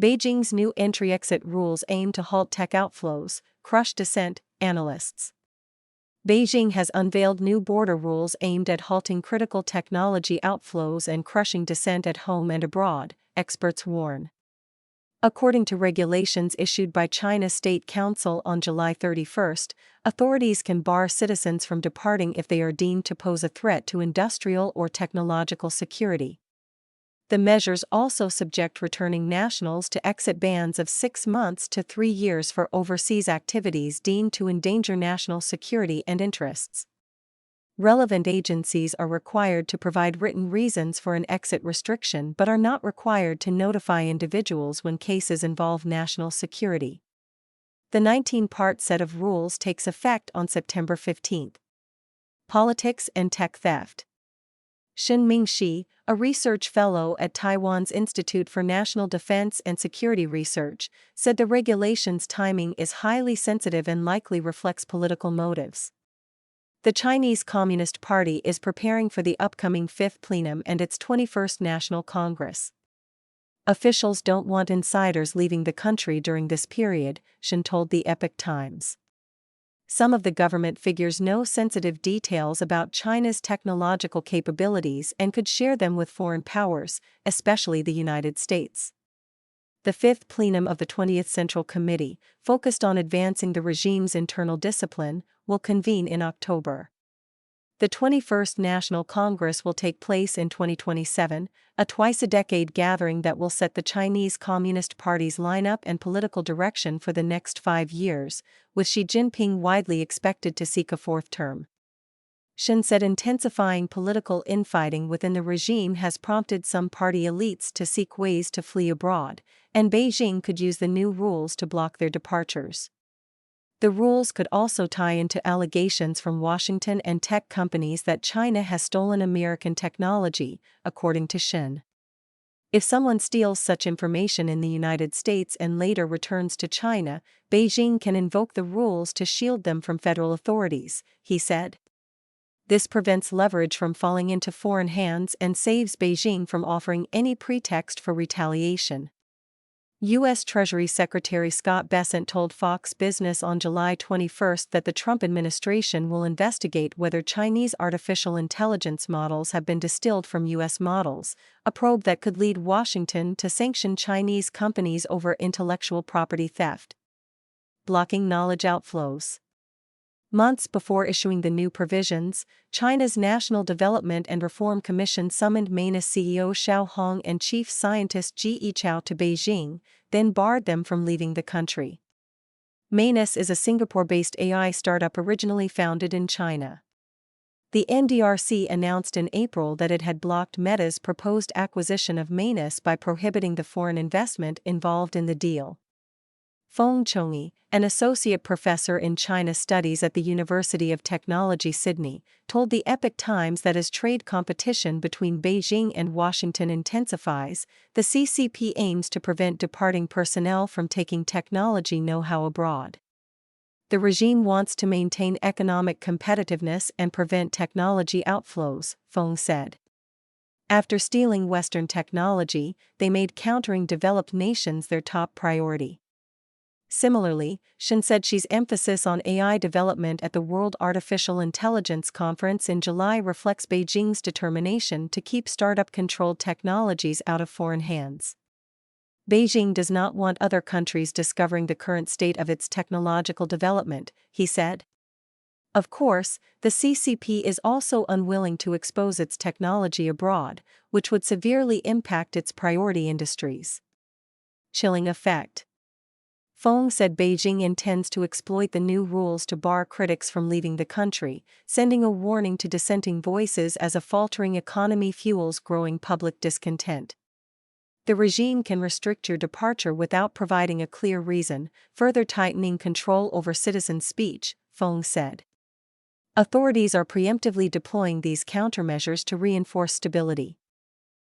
Beijing's new entry-exit rules aim to halt tech outflows, crush dissent, analysts. Beijing has unveiled new border rules aimed at halting critical technology outflows and crushing dissent at home and abroad, experts warn. According to regulations issued by China's State Council on July 31, authorities can bar citizens from departing if they are deemed to pose a threat to industrial or technological security. The measures also subject returning nationals to exit bans of 6 months to 3 years for overseas activities deemed to endanger national security and interests. Relevant agencies are required to provide written reasons for an exit restriction but are not required to notify individuals when cases involve national security. The 19-part set of rules takes effect on September 15. Politics and Tech Theft. Shen Mingxi, a research fellow at Taiwan's Institute for National Defense and Security Research, said the regulation's timing is highly sensitive and likely reflects political motives. The Chinese Communist Party is preparing for the upcoming 5th plenum and its 21st National Congress. Officials don't want insiders leaving the country during this period, Shen told the Epoch Times. Some of the government figures know sensitive details about China's technological capabilities and could share them with foreign powers, especially the United States. The 5th plenum of the 20th Central Committee, focused on advancing the regime's internal discipline, will convene in October. The 21st National Congress will take place in 2027, a twice-a-decade gathering that will set the Chinese Communist Party's lineup and political direction for the next 5 years, with Xi Jinping widely expected to seek a 4th term. Shen said intensifying political infighting within the regime has prompted some party elites to seek ways to flee abroad, and Beijing could use the new rules to block their departures. The rules could also tie into allegations from Washington and tech companies that China has stolen American technology, according to Shen. If someone steals such information in the United States and later returns to China, Beijing can invoke the rules to shield them from federal authorities, he said. This prevents leverage from falling into foreign hands and saves Beijing from offering any pretext for retaliation. U.S. Treasury Secretary Scott Bessent told Fox Business on July 21 that the Trump administration will investigate whether Chinese artificial intelligence models have been distilled from U.S. models, a probe that could lead Washington to sanction Chinese companies over intellectual property theft. Blocking knowledge outflows. Months before issuing the new provisions, China's National Development and Reform Commission summoned Mainis CEO Xiao Hong and Chief Scientist Ji Yichao to Beijing, then barred them from leaving the country. Mainis is a Singapore-based AI startup originally founded in China. The NDRC announced in April that it had blocked Meta's proposed acquisition of Mainis by prohibiting the foreign investment involved in the deal. Feng Chongyi, an associate professor in China studies at the University of Technology Sydney, told the Epoch Times that as trade competition between Beijing and Washington intensifies, the CCP aims to prevent departing personnel from taking technology know-how abroad. The regime wants to maintain economic competitiveness and prevent technology outflows, Feng said. After stealing Western technology, they made countering developed nations their top priority. Similarly, Shen said Xi's emphasis on AI development at the World Artificial Intelligence Conference in July reflects Beijing's determination to keep startup-controlled technologies out of foreign hands. Beijing does not want other countries discovering the current state of its technological development, he said. Of course, the CCP is also unwilling to expose its technology abroad, which would severely impact its priority industries. Chilling effect. Feng said Beijing intends to exploit the new rules to bar critics from leaving the country, sending a warning to dissenting voices as a faltering economy fuels growing public discontent. The regime can restrict your departure without providing a clear reason, further tightening control over citizen speech, Feng said. Authorities are preemptively deploying these countermeasures to reinforce stability.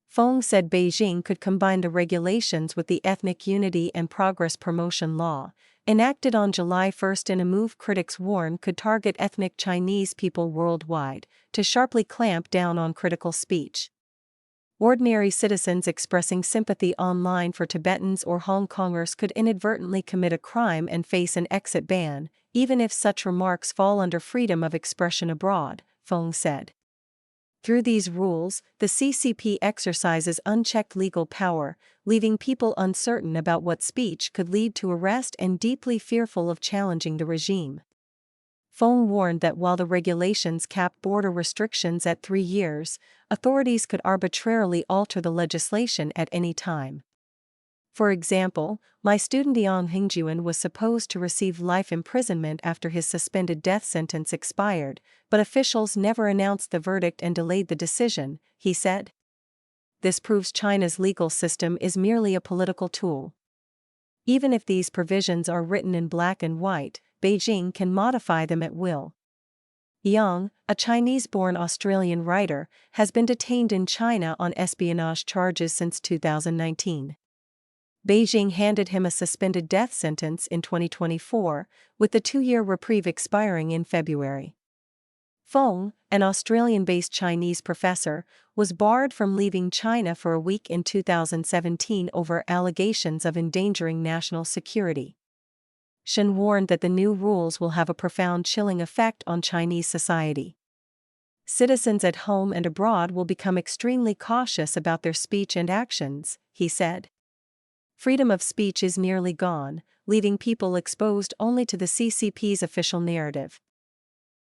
Feng said Beijing could combine the regulations with the Ethnic Unity and Progress Promotion Law, enacted on July 1 in a move critics warn could target ethnic Chinese people worldwide, to sharply clamp down on critical speech. Ordinary citizens expressing sympathy online for Tibetans or Hong Kongers could inadvertently commit a crime and face an exit ban, even if such remarks fall under freedom of expression abroad, Feng said. Through these rules, the CCP exercises unchecked legal power, leaving people uncertain about what speech could lead to arrest and deeply fearful of challenging the regime. Feng warned that while the regulations cap border restrictions at 3 years, authorities could arbitrarily alter the legislation at any time. For example, my student Yang Hingjuan was supposed to receive life imprisonment after his suspended death sentence expired, but officials never announced the verdict and delayed the decision, he said. This proves China's legal system is merely a political tool. Even if these provisions are written in black and white, Beijing can modify them at will. Yang, a Chinese-born Australian writer, has been detained in China on espionage charges since 2019. Beijing handed him a suspended death sentence in 2024, with the 2-year reprieve expiring in February. Feng, an Australian-based Chinese professor, was barred from leaving China for a week in 2017 over allegations of endangering national security. Shen warned that the new rules will have a profound chilling effect on Chinese society. Citizens at home and abroad will become extremely cautious about their speech and actions, he said. Freedom of speech is nearly gone, leaving people exposed only to the CCP's official narrative.